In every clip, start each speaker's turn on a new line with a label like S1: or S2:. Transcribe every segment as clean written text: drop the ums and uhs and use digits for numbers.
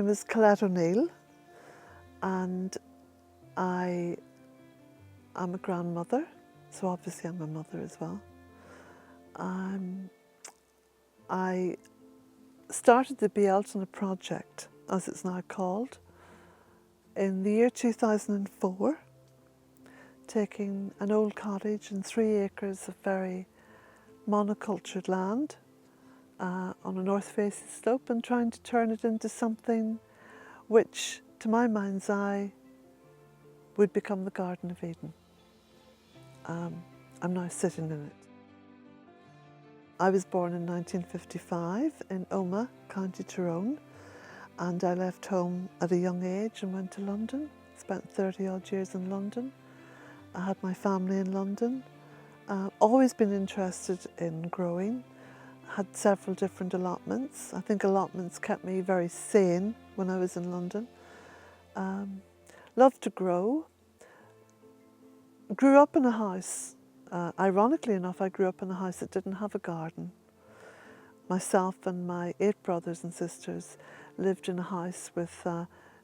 S1: name is Colette and I am a grandmother, so obviously I'm a mother as well. I started the Bealtaine project, as it's now called, in the year 2004, taking an old cottage and 3 acres of very monocultured land on a north-facing slope and trying to turn it into something which, to my mind's eye, would become the Garden of Eden. I'm now sitting in it. I was born in 1955 in Omagh, County Tyrone, and I left home at a young age and went to London. Spent 30 odd years in London. I had my family in London. Always been interested in growing. Had several different allotments. I think allotments kept me very sane when I was in London. Loved to grow. Grew up in a house. Ironically enough, I grew up in a house that didn't have a garden. Myself and my 8 brothers and sisters lived in a house with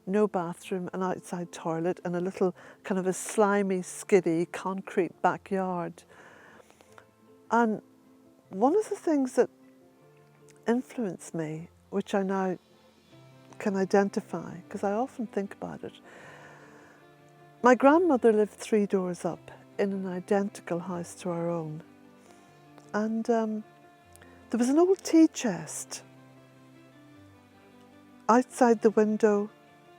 S1: no bathroom, an outside toilet, and a little kind of a slimy, skiddy concrete backyard. And one of the things that influenced me, which I now can identify, because I often think about it, my grandmother lived 3 doors up in an identical house to our own. And there was an old tea chest outside the window,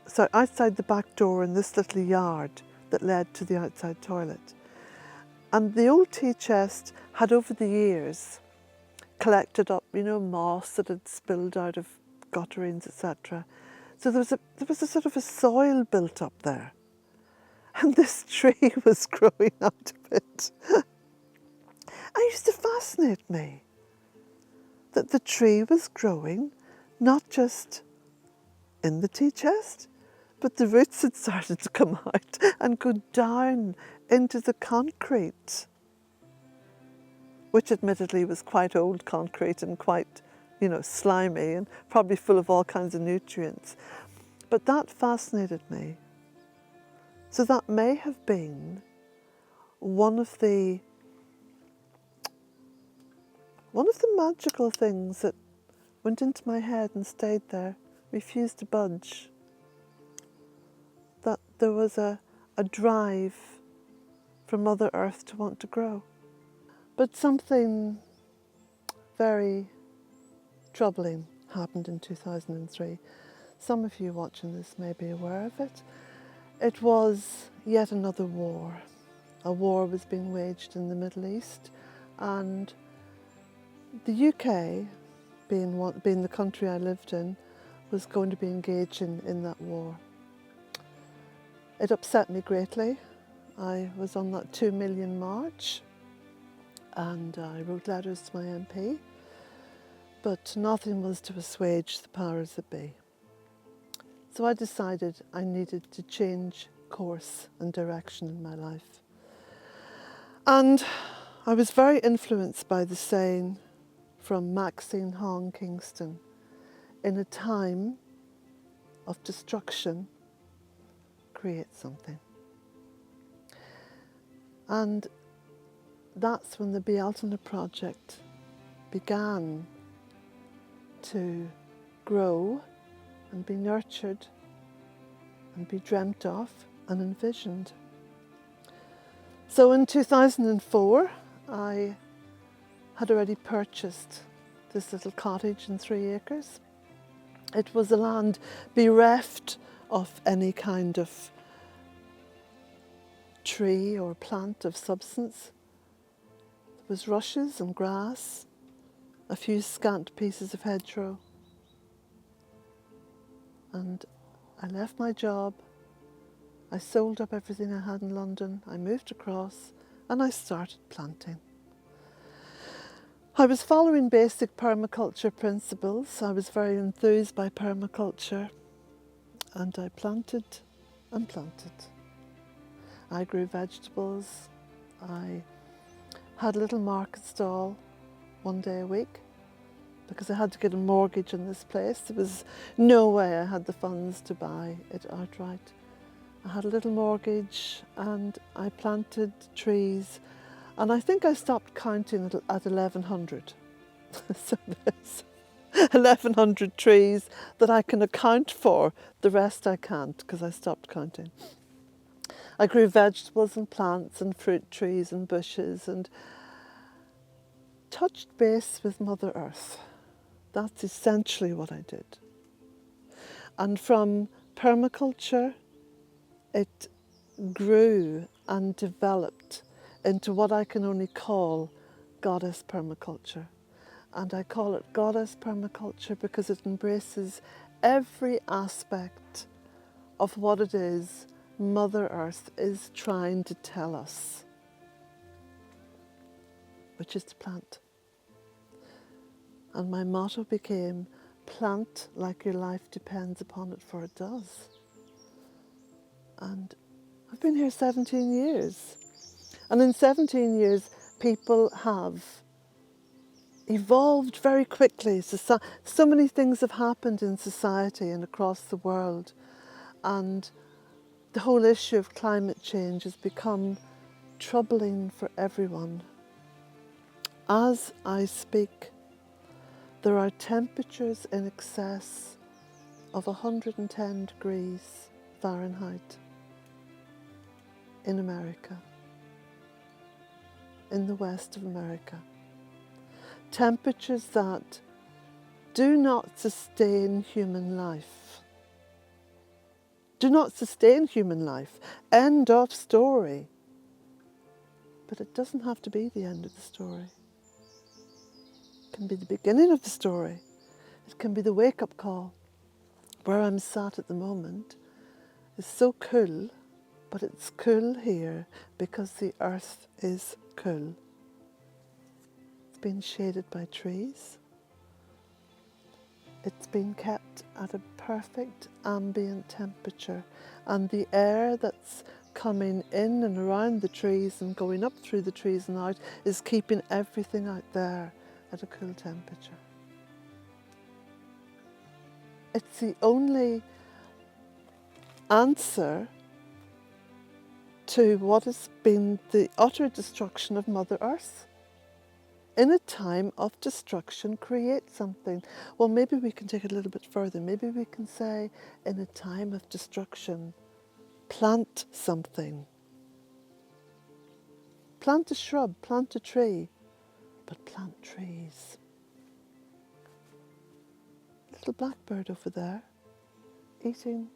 S1: sorry, outside the back door in this little yard that led to the outside toilet. And the old tea chest had over the years collected up, you know, moss that had spilled out of gutterings, etc. So there was a sort of a soil built up there. And this tree was growing out of it. It used to fascinate me that the tree was growing not just in the tea chest, but the roots had started to come out and go down into the concrete, which admittedly was quite old concrete and quite, you know, slimy and probably full of all kinds of nutrients. But that fascinated me. So that may have been one of the magical things that went into my head and stayed there, refused to budge. That there was a drive from Mother Earth to want to grow. But something very troubling happened in 2003. Some of you watching this may be aware of it. It was yet another war. A war was being waged in the Middle East, and the UK, being the country I lived in, was going to be engaging in that war. It upset me greatly. I was on that 2 million march and I wrote letters to my MP, but nothing was to assuage the powers that be. So I decided I needed to change course and direction in my life. And I was very influenced by the saying from Maxine Hong Kingston, in a time of destruction, create something. And that's when the Bealtaine project began to grow and be nurtured and be dreamt of and envisioned. So in 2004, I had already purchased this little cottage in 3 acres. It was a land bereft of any kind of tree or plant of substance. There was rushes and grass, a few scant pieces of hedgerow. And I left my job, I sold up everything I had in London, I moved across and I started planting. I was following basic permaculture principles. I was very enthused by permaculture and I planted and planted. I grew vegetables. I had a little market stall 1 day a week because I had to get a mortgage on this place. There was no way I had the funds to buy it outright. I had a little mortgage and I planted trees, and I think I stopped counting at 1,100. So there's 1,100 trees that I can account for. The rest I can't because I stopped counting. I grew vegetables and plants and fruit trees and bushes and touched base with Mother Earth. That's essentially what I did. And from permaculture, it grew and developed into what I can only call goddess permaculture. And I call it goddess permaculture because it embraces every aspect of what it is Mother Earth is trying to tell us, which is to plant. And my motto became, plant like your life depends upon it, for it does. And I've been here 17 years. And in 17 years, people have evolved very quickly. So many things have happened in society and across the world. And the whole issue of climate change has become troubling for everyone. As I speak, there are temperatures in excess of 110 degrees Fahrenheit in America, in the west of America. Temperatures that do not sustain human life. Do not sustain human life. End of story. But it doesn't have to be the end of the story. It can be the beginning of the story. It can be the wake-up call. Where I'm sat at the moment is so cool, but it's cool here because the earth is cool. It's been shaded by trees. It's been kept at a perfect ambient temperature, and the air that's coming in and around the trees and going up through the trees and out is keeping everything out there at a cool temperature. It's the only answer to what has been the utter destruction of Mother Earth. In a time of destruction, create something. Well, maybe we can take it a little bit further. Maybe we can say, in a time of destruction, plant something. Plant a shrub, plant a tree, but plant trees. Little blackbird over there, eating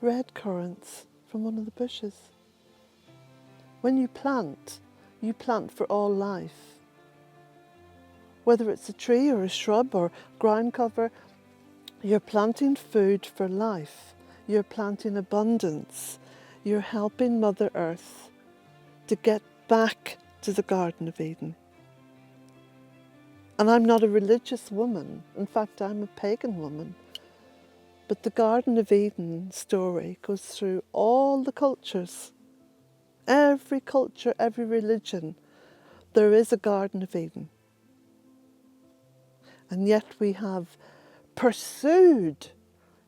S1: red currants from one of the bushes. When you plant for all life. Whether it's a tree or a shrub or ground cover, you're planting food for life. You're planting abundance. You're helping Mother Earth to get back to the Garden of Eden. And I'm not a religious woman. In fact, I'm a pagan woman. But the Garden of Eden story goes through all the cultures. Every culture, every religion, there is a Garden of Eden. And yet we have pursued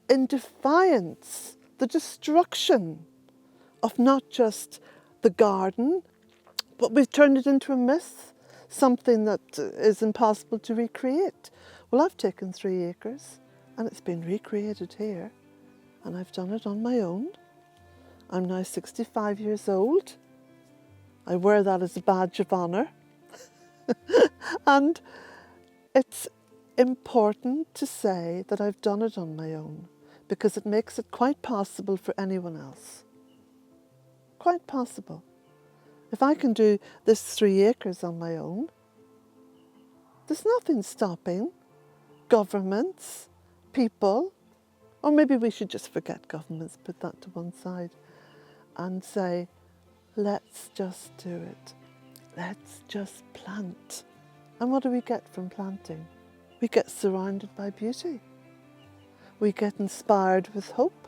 S1: in defiance the destruction of not just the garden, but we've turned it into a myth, something that is impossible to recreate. Well, I've taken 3 acres and it's been recreated here, and I've done it on my own. I'm now 65 years old. I wear that as a badge of honour. And it's important to say that I've done it on my own because it makes it quite possible for anyone else. Quite possible. If I can do this 3 acres on my own, there's nothing stopping governments, people, or maybe we should just forget governments, put that to one side, and say, let's just do it. Let's just plant. And what do we get from planting? We get surrounded by beauty. We get inspired with hope.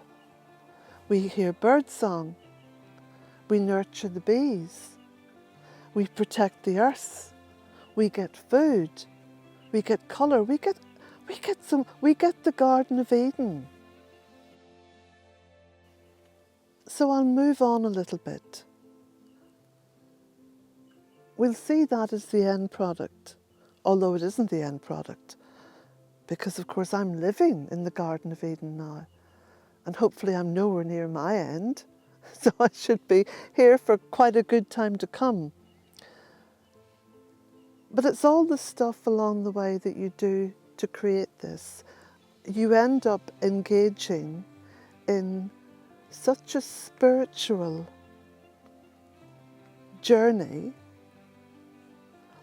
S1: We hear birdsong. We nurture the bees. We protect the earth. We get food. we get colour, we get the Garden of Eden. So I'll move on a little bit. We'll see that as the end product, although it isn't the end product, because of course I'm living in the Garden of Eden now, and hopefully I'm nowhere near my end, so I should be here for quite a good time to come. But it's all the stuff along the way that you do to create this. You end up engaging in such a spiritual journey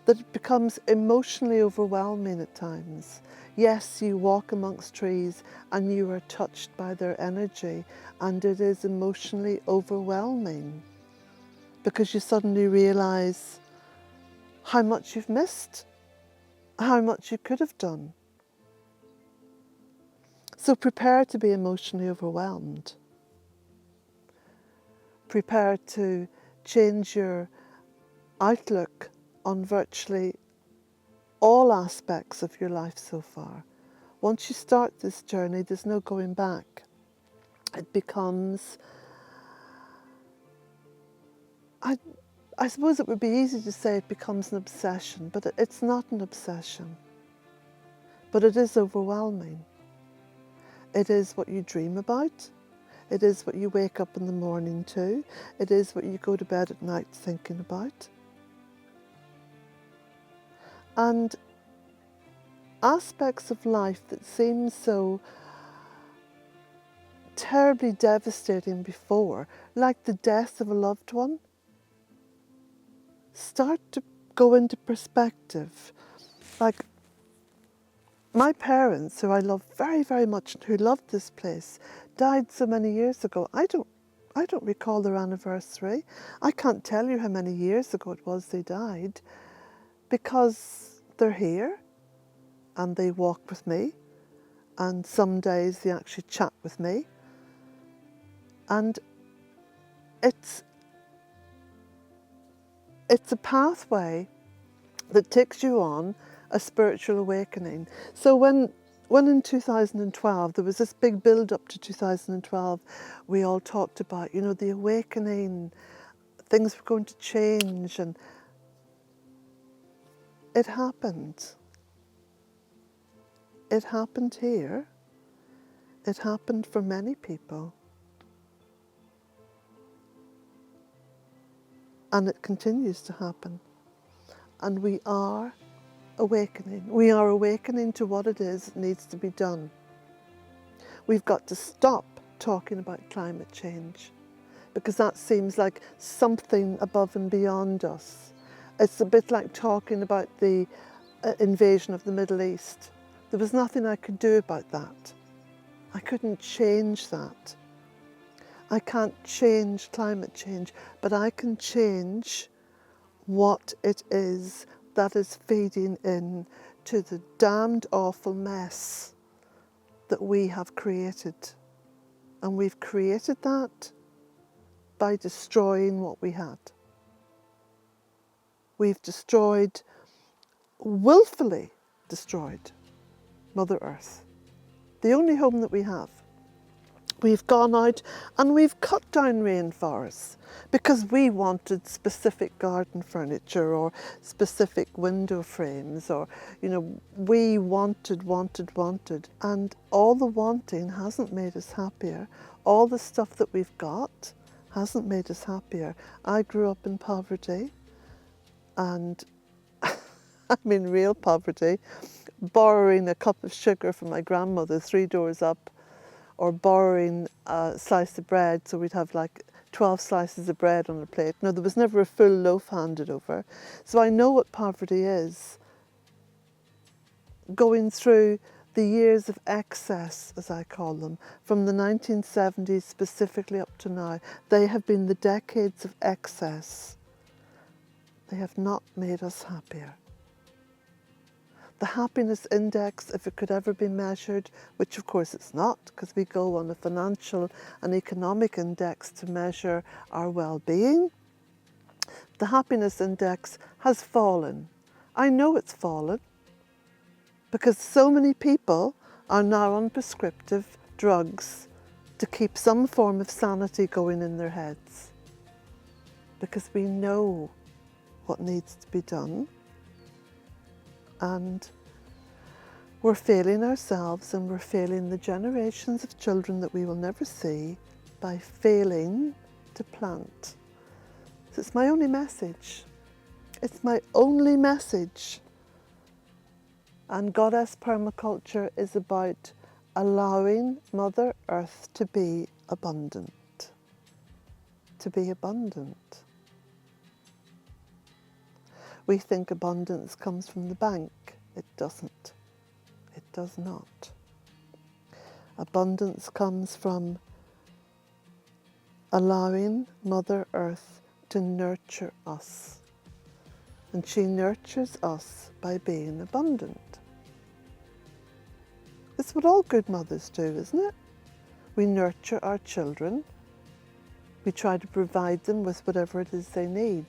S1: that it becomes emotionally overwhelming at times. Yes, you walk amongst trees and you are touched by their energy, and it is emotionally overwhelming because you suddenly realise how much you've missed, how much you could have done. So prepare to be emotionally overwhelmed. Prepare to change your outlook on virtually all aspects of your life so far. Once you start this journey, there's no going back. It becomes, I suppose it would be easy to say it becomes an obsession, but it's not an obsession. But it is overwhelming. It is what you dream about. It is what you wake up in the morning to. It is what you go to bed at night thinking about. And aspects of life that seem so terribly devastating before, like the death of a loved one, start to go into perspective. Like my parents, who I love very, very much, and who loved this place, died so many years ago. I don't recall their anniversary. I can't tell you how many years ago it was they died, because they're here and they walk with me, and some days they actually chat with me, and it's a pathway that takes you on a spiritual awakening. So when in 2012 there was this big build up to 2012, we all talked about, you know, the awakening, things were going to change, and it happened. It happened here. It happened for many people. And it continues to happen. And we are awakening. We are awakening to what it is that needs to be done. We've got to stop talking about climate change, because that seems like something above and beyond us. It's a bit like talking about the invasion of the Middle East. There was nothing I could do about that. I couldn't change that. I can't change climate change, but I can change what it is that is feeding in to the damned awful mess that we have created. And we've created that by destroying what we had. We've destroyed, willfully destroyed, Mother Earth, the only home that we have. We've gone out and we've cut down rainforests because we wanted specific garden furniture or specific window frames, or, you know, we wanted. And all the wanting hasn't made us happier. All the stuff that we've got hasn't made us happier. I grew up in poverty, and I'm in real poverty, borrowing a cup of sugar from my grandmother 3 doors up, or borrowing a slice of bread, so we'd have like 12 slices of bread on a plate. No, there was never a full loaf handed over. So I know what poverty is. Going through the years of excess, as I call them, from the 1970s specifically up to now, they have been the decades of excess. They have not made us happier. The happiness index, if it could ever be measured, which of course it's not, because we go on a financial and economic index to measure our well-being, the happiness index has fallen. I know it's fallen. because so many people are now on prescriptive drugs to keep some form of sanity going in their heads. Because we know what needs to be done, and we're failing ourselves and we're failing the generations of children that we will never see by failing to plant. So it's my only message. It's my only message. And Goddess Permaculture is about allowing Mother Earth to be abundant. To be abundant. We think abundance comes from the bank. It doesn't. It does not. Abundance comes from allowing Mother Earth to nurture us. And she nurtures us by being abundant. It's what all good mothers do, isn't it? We nurture our children. We try to provide them with whatever it is they need.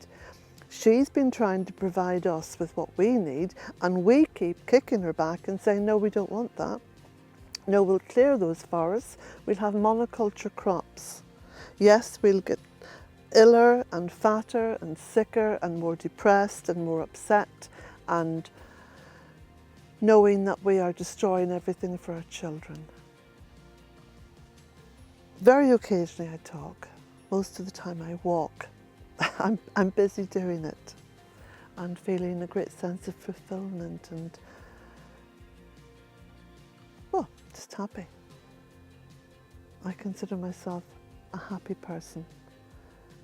S1: She's been trying to provide us with what we need, and we keep kicking her back and saying, no, we don't want that. No, we'll clear those forests. We'll have monoculture crops. Yes, we'll get iller and fatter and sicker and more depressed and more upset, and knowing that we are destroying everything for our children. Very occasionally I talk. Most of the time I walk. I'm busy doing it and feeling a great sense of fulfillment and, well, just happy. I consider myself a happy person.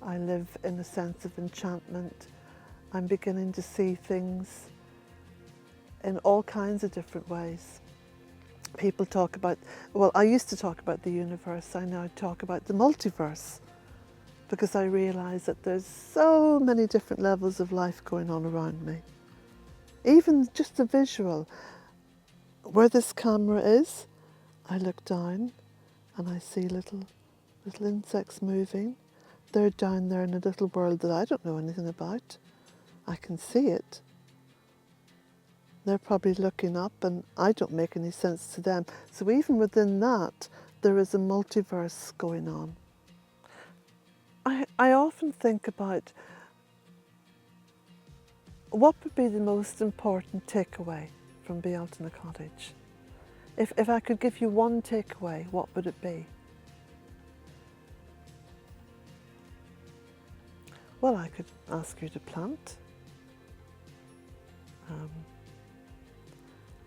S1: I live in a sense of enchantment. I'm beginning to see things in all kinds of different ways. People talk about, well, I used to talk about the universe. I now talk about the multiverse, because I realise that there's so many different levels of life going on around me. Even just the visual. Where this camera is, I look down and I see little insects moving. They're down there in a little world that I don't know anything about. I can see it. They're probably looking up and I don't make any sense to them. So even within that, there is a multiverse going on. I often think about what would be the most important takeaway from Bealtaine Cottage. If I could give you one takeaway, what would it be? Well, I could ask you to plant.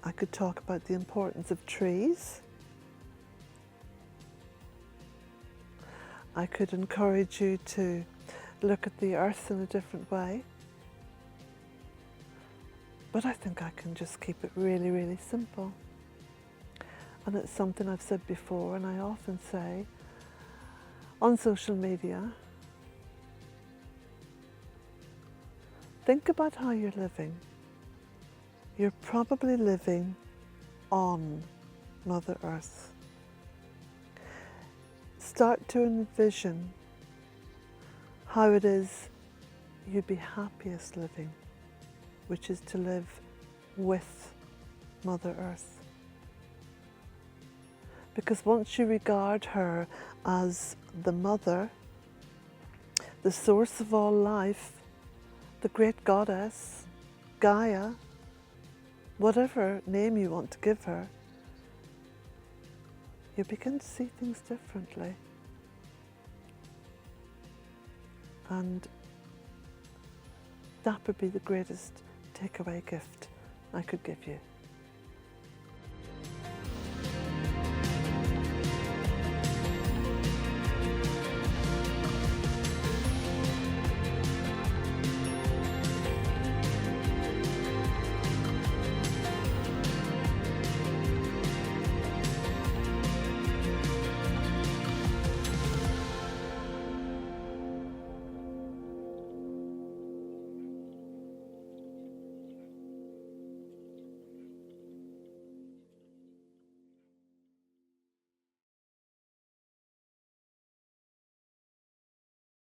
S1: I could talk about the importance of trees. I could encourage you to look at the earth in a different way. But I think I can just keep it really, really simple. And it's something I've said before, and I often say on social media. Think about how you're living. You're probably living on Mother Earth. Start to envision how it is you'd be happiest living, which is to live with Mother Earth. Because once you regard her as the mother, the source of all life, the great goddess, Gaia, whatever name you want to give her, you begin to see things differently. And that would be the greatest takeaway gift I could give you.